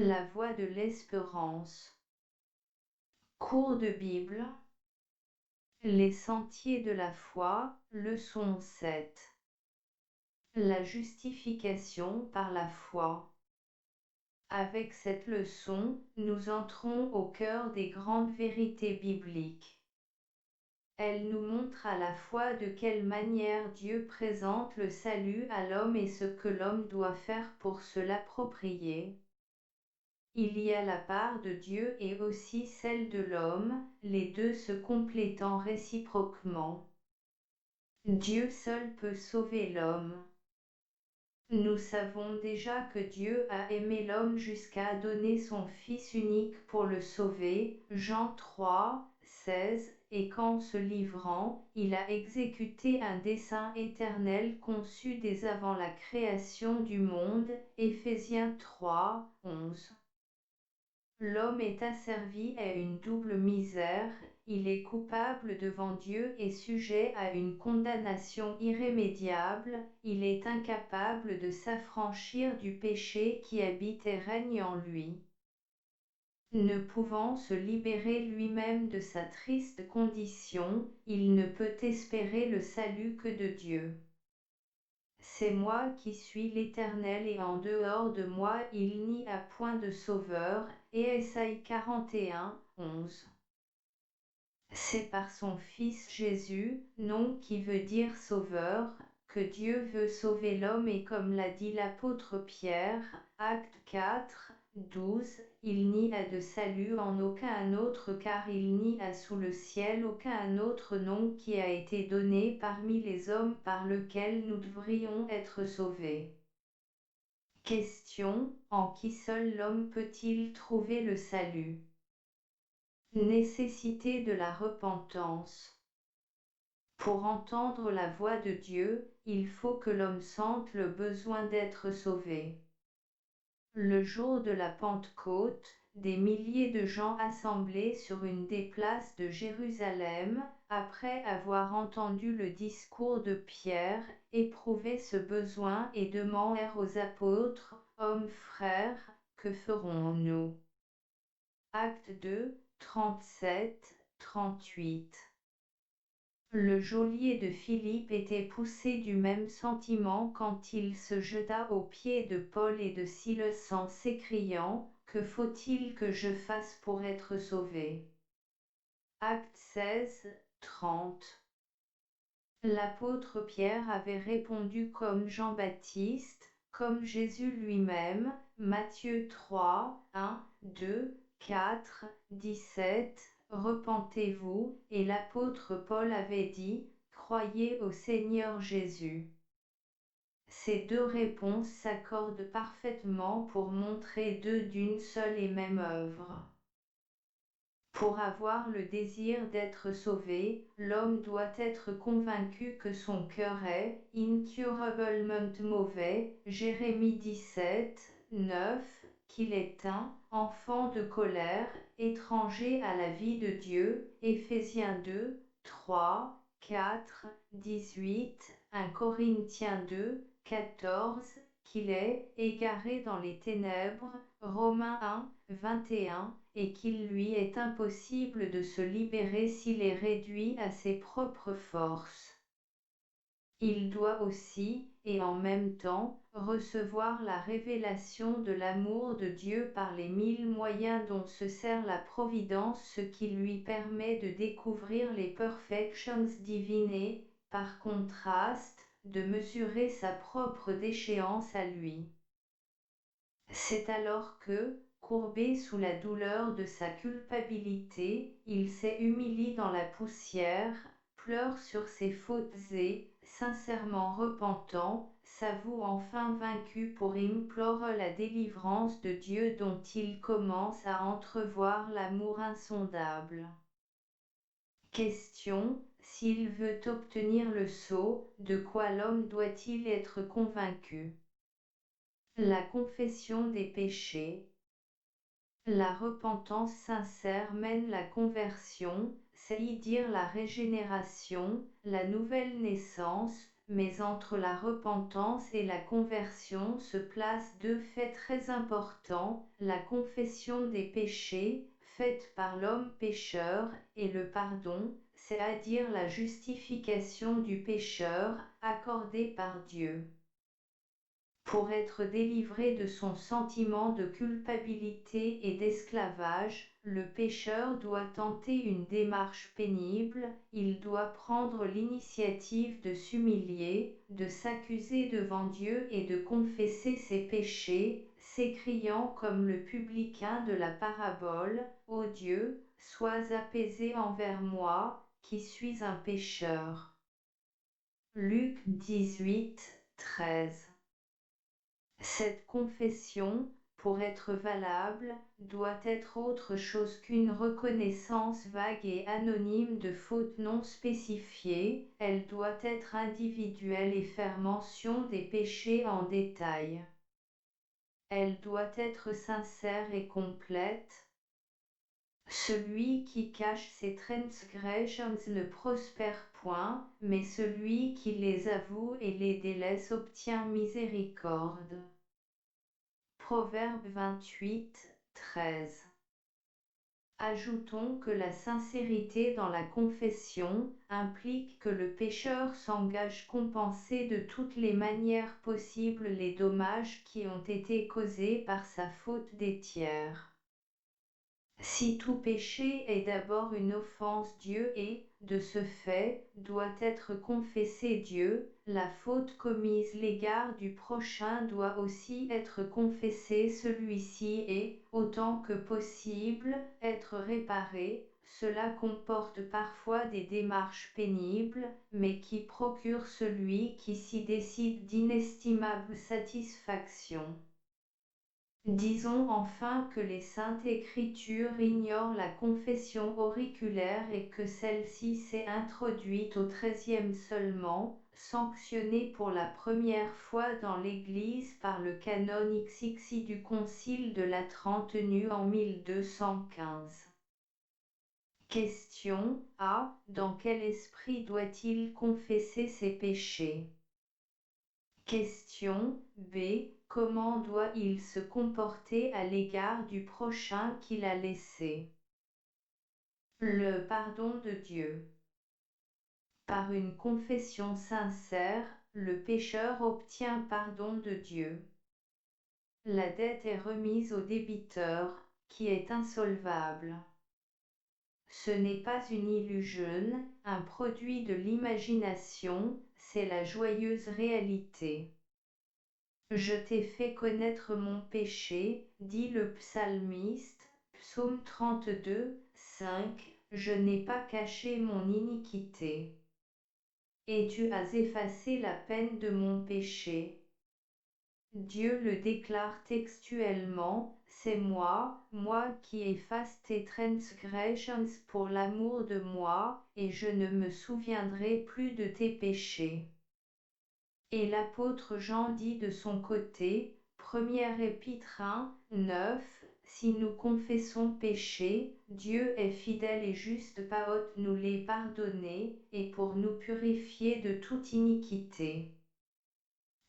La voie de l'espérance. Cours de Bible. Les sentiers de la foi, leçon 7. La justification par la foi. Avec cette leçon, nous entrons au cœur des grandes vérités bibliques. Elle nous montre à la fois de quelle manière Dieu présente le salut à l'homme et ce que l'homme doit faire pour se l'approprier. Il y a la part de Dieu et aussi celle de l'homme, les deux se complétant réciproquement. Dieu seul peut sauver l'homme. Nous savons déjà que Dieu a aimé l'homme jusqu'à donner son Fils unique pour le sauver, Jean 3, 16, et qu'en se livrant, il a exécuté un dessein éternel conçu dès avant la création du monde, Éphésiens 3, 11. L'homme est asservi à une double misère, il est coupable devant Dieu et sujet à une condamnation irrémédiable, il est incapable de s'affranchir du péché qui habite et règne en lui. Ne pouvant se libérer lui-même de sa triste condition, il ne peut espérer le salut que de Dieu. C'est moi qui suis l'Éternel et en dehors de moi il n'y a point de sauveur, et Ésaïe 41, 11. C'est par son Fils Jésus, nom qui veut dire sauveur, que Dieu veut sauver l'homme et comme l'a dit l'apôtre Pierre, Acte 4, 12, il n'y a de salut en aucun autre car il n'y a sous le ciel aucun autre nom qui a été donné parmi les hommes par lequel nous devrions être sauvés. Question, en qui seul l'homme peut-il trouver le salut? Nécessité de la repentance. Pour entendre la voix de Dieu, il faut que l'homme sente le besoin d'être sauvé. Le jour de la Pentecôte, des milliers de gens assemblés sur une des places de Jérusalem, après avoir entendu le discours de Pierre, éprouvaient ce besoin et demandèrent aux apôtres, hommes frères, que ferons-nous? Acte 2, 37, 38. Le geôlier de Philippe était poussé du même sentiment quand il se jeta aux pieds de Paul et de Silas en s'écriant, « Que faut-il que je fasse pour être sauvé ?» Acte 16, 30. L'apôtre Pierre avait répondu comme Jean-Baptiste, comme Jésus lui-même, Matthieu 3, 1, 2, 4, 17, repentez-vous, et l'apôtre Paul avait dit, croyez au Seigneur Jésus. Ces deux réponses s'accordent parfaitement pour montrer deux d'une seule et même œuvre. Pour avoir le désir d'être sauvé, l'homme doit être convaincu que son cœur est incurablement mauvais, Jérémie 17, 9, qu'il est un enfant de colère, étranger à la vie de Dieu, Éphésiens 2, 3, 4, 18, 1 Corinthiens 2, 14, qu'il est égaré dans les ténèbres, Romains 1, 21, et qu'il lui est impossible de se libérer s'il est réduit à ses propres forces. Il doit aussi, et en même temps, recevoir la révélation de l'amour de Dieu par les 1000 moyens dont se sert la providence, ce qui lui permet de découvrir les perfections divines et, par contraste, de mesurer sa propre déchéance à lui. C'est alors que, courbé sous la douleur de sa culpabilité, il s'humilie dans la poussière, pleure sur ses fautes et, sincèrement repentant, s'avoue enfin vaincu pour implorer la délivrance de Dieu dont il commence à entrevoir l'amour insondable. Question, s'il veut obtenir le sceau, de quoi l'homme doit-il être convaincu? La confession des péchés. La repentance sincère mène la conversion, c'est-à-dire la régénération, la nouvelle naissance, mais entre la repentance et la conversion se placent deux faits très importants, la confession des péchés, faite par l'homme pécheur, et le pardon, c'est-à-dire la justification du pécheur, accordée par Dieu. Pour être délivré de son sentiment de culpabilité et d'esclavage, le pécheur doit tenter une démarche pénible, il doit prendre l'initiative de s'humilier, de s'accuser devant Dieu et de confesser ses péchés, s'écriant comme le publicain de la parabole, « Ô Dieu, sois apaisé envers moi, qui suis un pécheur. » Luc 18, 13. Cette confession, pour être valable, doit être autre chose qu'une reconnaissance vague et anonyme de fautes non spécifiées, elle doit être individuelle et faire mention des péchés en détail. Elle doit être sincère et complète. Celui qui cache ses transgressions ne prospère point, mais celui qui les avoue et les délaisse obtient miséricorde. Proverbe 28, 13. Ajoutons que la sincérité dans la confession implique que le pécheur s'engage compenser de toutes les manières possibles les dommages qui ont été causés par sa faute des tiers. Si tout péché est d'abord une offense Dieu et, de ce fait, doit être confessé Dieu, la faute commise l'égard du prochain doit aussi être confessée celui-ci et, autant que possible, être réparé. Cela comporte parfois des démarches pénibles, mais qui procurent celui qui s'y décide d'inestimables satisfactions. Disons enfin que les Saintes Écritures ignorent la confession auriculaire et que celle-ci s'est introduite au XIIIe seulement, sanctionnée pour la première fois dans l'Église par le canon XXI du Concile de la Trentaine en 1215. Question A. Dans quel esprit doit-il confesser ses péchés? Question B. Comment doit-il se comporter à l'égard du prochain qu'il a laissé? Le pardon de Dieu. Par une confession sincère, le pécheur obtient pardon de Dieu. La dette est remise au débiteur, qui est insolvable. Ce n'est pas une illusion, un produit de l'imagination, c'est la joyeuse réalité. Je t'ai fait connaître mon péché, dit le psalmiste, psaume 32, 5, je n'ai pas caché mon iniquité. Et tu as effacé la peine de mon péché. Dieu le déclare textuellement, c'est moi qui efface tes transgressions pour l'amour de moi, et je ne me souviendrai plus de tes péchés. Et l'apôtre Jean dit de son côté, 1er Épître 1, 9, si nous confessons péché, Dieu est fidèle et juste pour nous les pardonner, et pour nous purifier de toute iniquité.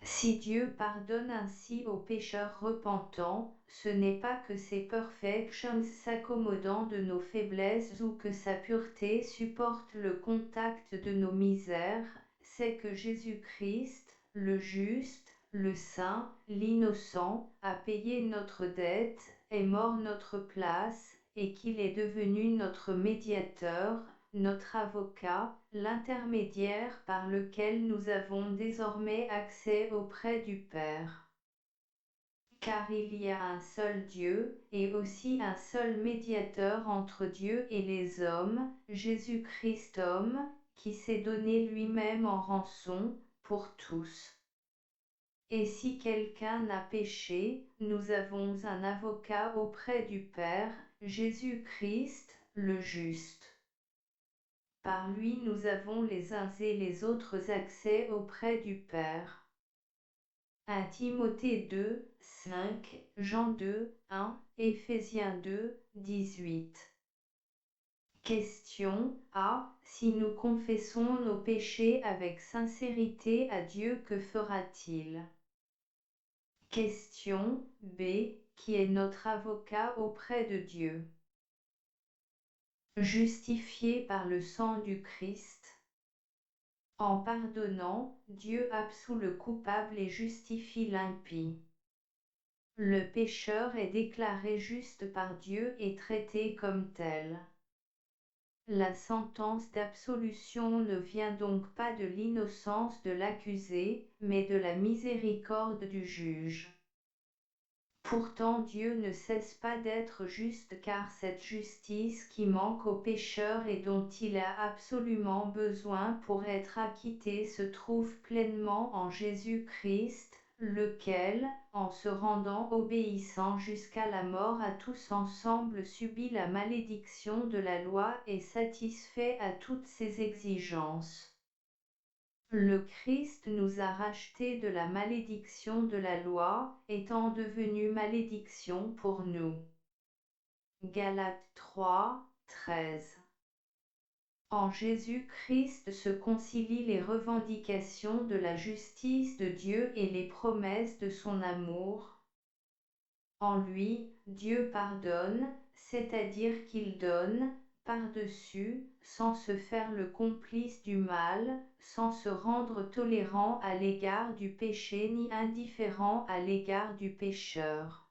Si Dieu pardonne ainsi aux pécheurs repentants, ce n'est pas que ses perfections s'accommodant de nos faiblesses ou que sa pureté supporte le contact de nos misères, c'est que Jésus-Christ, le juste, le saint, l'innocent, a payé notre dette, est mort notre place, et qu'il est devenu notre médiateur, notre avocat, l'intermédiaire par lequel nous avons désormais accès auprès du Père. Car il y a un seul Dieu, et aussi un seul médiateur entre Dieu et les hommes, Jésus-Christ homme, qui s'est donné lui-même en rançon, pour tous. Et si quelqu'un a péché, nous avons un avocat auprès du Père, Jésus-Christ, le juste. Par lui nous avons les uns et les autres accès auprès du Père. 1 Timothée 2, 5, Jean 2, 1, Éphésiens 2, 18. Question A. Si nous confessons nos péchés avec sincérité à Dieu, que fera-t-il? Question B. Qui est notre avocat auprès de Dieu? Justifié par le sang du Christ. En pardonnant, Dieu absout le coupable et justifie l'impie. Le pécheur est déclaré juste par Dieu et traité comme tel. La sentence d'absolution ne vient donc pas de l'innocence de l'accusé, mais de la miséricorde du juge. Pourtant Dieu ne cesse pas d'être juste, car cette justice qui manque au pécheur et dont il a absolument besoin pour être acquitté se trouve pleinement en Jésus-Christ, lequel, en se rendant obéissant jusqu'à la mort à tous ensemble, subit la malédiction de la loi et satisfait à toutes ses exigences. Le Christ nous a rachetés de la malédiction de la loi, étant devenu malédiction pour nous. Galates 3, 13. En Jésus-Christ se concilient les revendications de la justice de Dieu et les promesses de son amour. En lui, Dieu pardonne, c'est-à-dire qu'il donne, par-dessus, sans se faire le complice du mal, sans se rendre tolérant à l'égard du péché ni indifférent à l'égard du pécheur.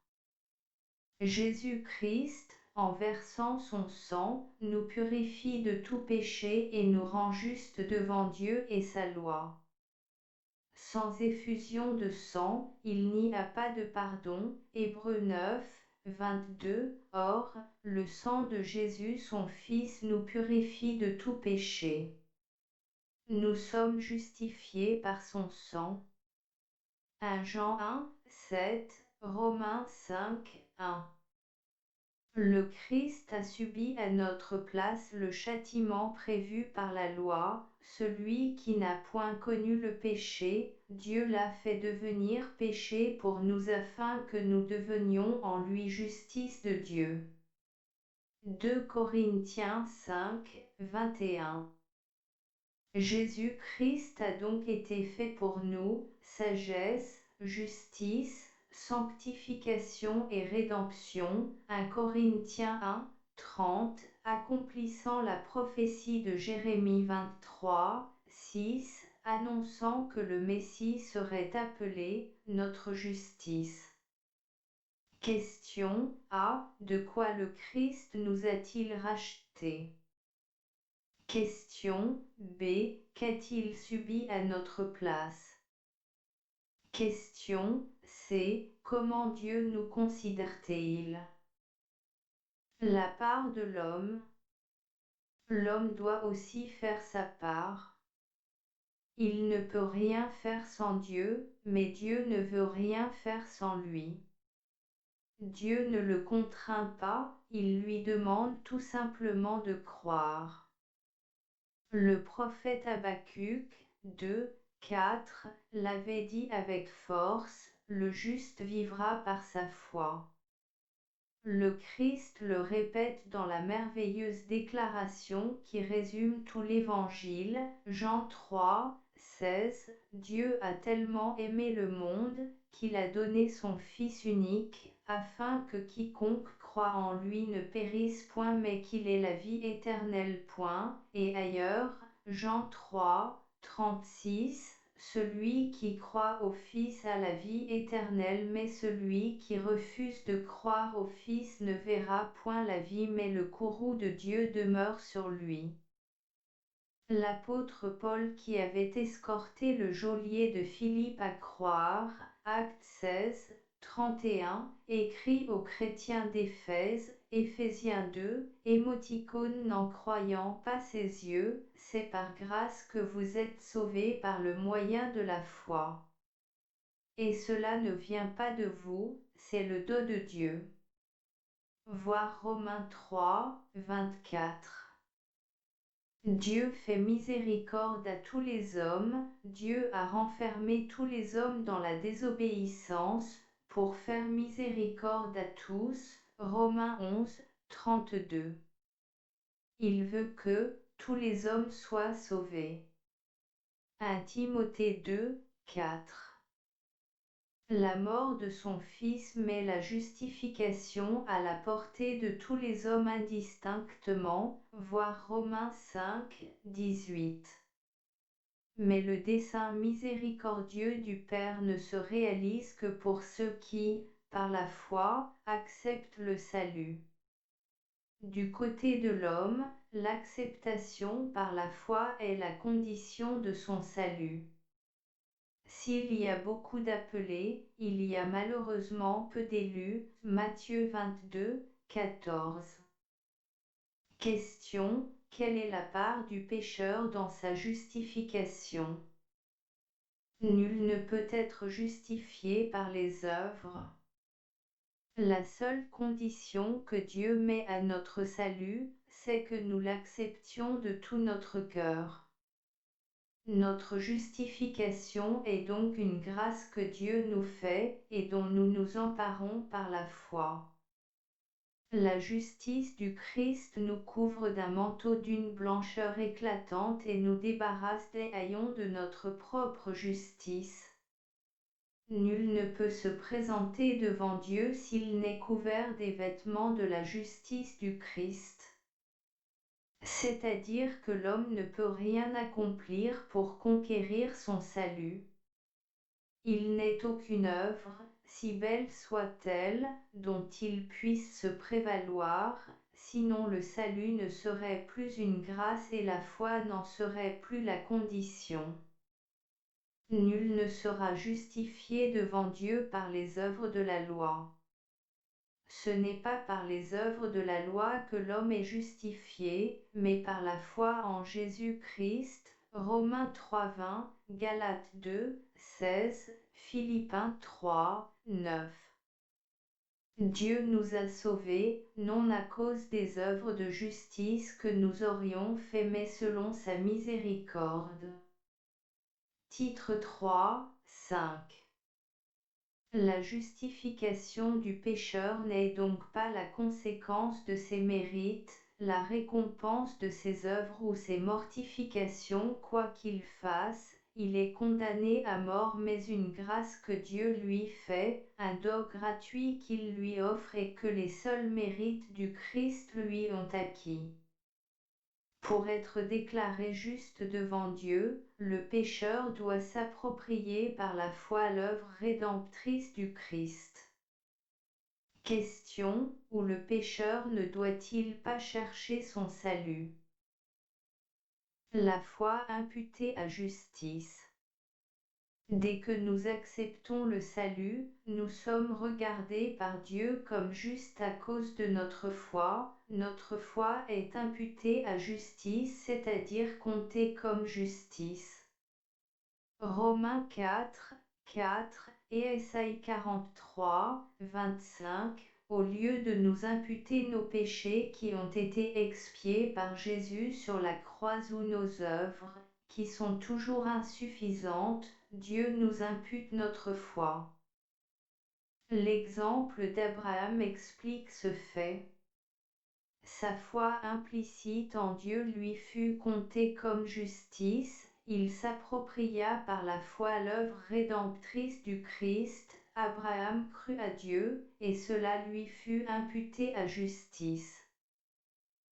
Jésus-Christ, en versant son sang, nous purifie de tout péché et nous rend justes devant Dieu et sa loi. Sans effusion de sang, il n'y a pas de pardon. Hébreux 9, 22. Or, le sang de Jésus son Fils nous purifie de tout péché. Nous sommes justifiés par son sang. 1 Jean 1, 7, Romains 5, 1. Le Christ a subi à notre place le châtiment prévu par la loi, celui qui n'a point connu le péché, Dieu l'a fait devenir péché pour nous afin que nous devenions en lui justice de Dieu. 2 Corinthiens 5, 21. Jésus-Christ a donc été fait pour nous, sagesse, justice, sanctification et rédemption. 1 Corinthiens 1, 30, accomplissant la prophétie de Jérémie 23, 6, annonçant que le Messie serait appelé notre justice. Question A. De quoi le Christ nous a-t-il rachetés? Question B. Qu'a-t-il subi à notre place? Question C. Comment Dieu nous considère-t-il? La part de l'homme. L'homme doit aussi faire sa part. Il ne peut rien faire sans Dieu, mais Dieu ne veut rien faire sans lui. Dieu ne le contraint pas, il lui demande tout simplement de croire. Le prophète Habacuc 2, 4 l'avait dit avec force, le juste vivra par sa foi. Le Christ le répète dans la merveilleuse déclaration qui résume tout l'Évangile, Jean 3, 16, Dieu a tellement aimé le monde, qu'il a donné son Fils unique, afin que quiconque croit en lui ne périsse point mais qu'il ait la vie éternelle. Et ailleurs, Jean 3, 36, celui qui croit au Fils a la vie éternelle, mais celui qui refuse de croire au Fils ne verra point la vie, mais le courroux de Dieu demeure sur lui. L'apôtre Paul, qui avait escorté le geôlier de Philippe à croire, Actes 16, 31, écrit aux chrétiens d'Éphèse, Éphésiens 2, émoticône n'en croyant pas ses yeux, c'est par grâce que vous êtes sauvés par le moyen de la foi. Et cela ne vient pas de vous, c'est le don de Dieu. Voir Romains 3, 24. Dieu fait miséricorde à tous les hommes, Dieu a renfermé tous les hommes dans la désobéissance, pour faire miséricorde à tous. Romains 11, 32. Il veut que tous les hommes soient sauvés. 1 Timothée 2, 4. La mort de son Fils met la justification à la portée de tous les hommes indistinctement, voir Romains 5, 18. Mais le dessein miséricordieux du Père ne se réalise que pour ceux qui, par la foi, acceptent le salut. Du côté de l'homme, l'acceptation par la foi est la condition de son salut. S'il y a beaucoup d'appelés, il y a malheureusement peu d'élus. Matthieu 22, 14. Question: quelle est la part du pécheur dans sa justification? Nul ne peut être justifié par les œuvres. La seule condition que Dieu met à notre salut, c'est que nous l'acceptions de tout notre cœur. Notre justification est donc une grâce que Dieu nous fait et dont nous nous emparons par la foi. La justice du Christ nous couvre d'un manteau d'une blancheur éclatante et nous débarrasse des haillons de notre propre justice. Nul ne peut se présenter devant Dieu s'il n'est couvert des vêtements de la justice du Christ. C'est-à-dire que l'homme ne peut rien accomplir pour conquérir son salut. Il n'est aucune œuvre, si belle soit-elle, dont il puisse se prévaloir, sinon le salut ne serait plus une grâce et la foi n'en serait plus la condition. Nul ne sera justifié devant Dieu par les œuvres de la loi. Ce n'est pas par les œuvres de la loi que l'homme est justifié, mais par la foi en Jésus-Christ. Romains 3:20, Galates 2, 16, Philippiens 3, 9. Dieu nous a sauvés, non à cause des œuvres de justice que nous aurions fait, mais selon sa miséricorde. Titre 3, 5. La justification du pécheur n'est donc pas la conséquence de ses mérites, la récompense de ses œuvres ou ses mortifications. Quoi qu'il fasse, il est condamné à mort, mais une grâce que Dieu lui fait, un don gratuit qu'il lui offre et que les seuls mérites du Christ lui ont acquis. Pour être déclaré juste devant Dieu, le pécheur doit s'approprier par la foi l'œuvre rédemptrice du Christ. Question: où le pécheur ne doit-il pas chercher son salut? La foi imputée à justice. Dès que nous acceptons le salut, nous sommes regardés par Dieu comme justes à cause de notre foi. Notre foi est imputée à justice, c'est-à-dire comptée comme justice. Romains 4, 4 et Ésaïe 43, 25. Au lieu de nous imputer nos péchés qui ont été expiés par Jésus sur la croix ou nos œuvres, qui sont toujours insuffisantes, Dieu nous impute notre foi. L'exemple d'Abraham explique ce fait. Sa foi implicite en Dieu lui fut comptée comme justice, il s'appropria par la foi l'œuvre rédemptrice du Christ. Abraham crut à Dieu, et cela lui fut imputé à justice.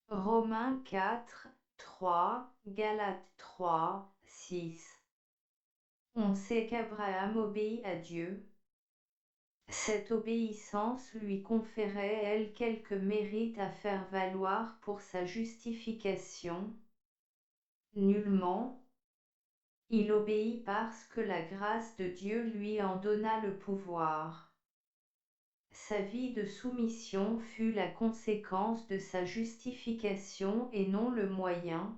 Romains 4, 3, Galates 3, 6. On sait qu'Abraham obéit à Dieu. Cette obéissance lui conférait, elle, quelques mérites à faire valoir pour sa justification. Nullement. Il obéit parce que la grâce de Dieu lui en donna le pouvoir. Sa vie de soumission fut la conséquence de sa justification et non le moyen.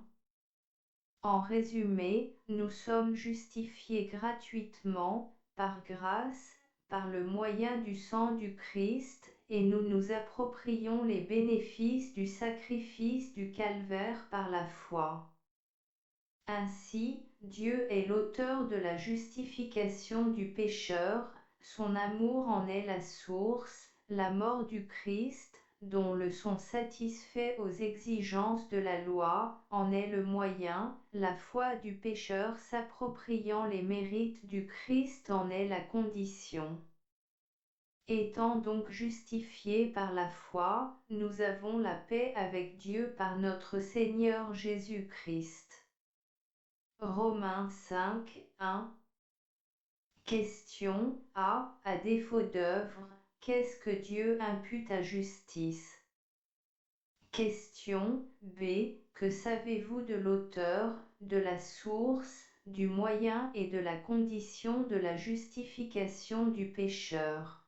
En résumé, nous sommes justifiés gratuitement, par grâce, par le moyen du sang du Christ, et nous nous approprions les bénéfices du sacrifice du calvaire par la foi. Ainsi, Dieu est l'auteur de la justification du pécheur, son amour en est la source. La mort du Christ, dont le sont satisfaits aux exigences de la loi, en est le moyen, la foi du pécheur s'appropriant les mérites du Christ en est la condition. Étant donc justifiés par la foi, nous avons la paix avec Dieu par notre Seigneur Jésus-Christ. Romains 5, 1. Question A. À défaut d'œuvre, qu'est-ce que Dieu impute à justice? Question B. Que savez-vous de l'auteur, de la source, du moyen et de la condition de la justification du pécheur?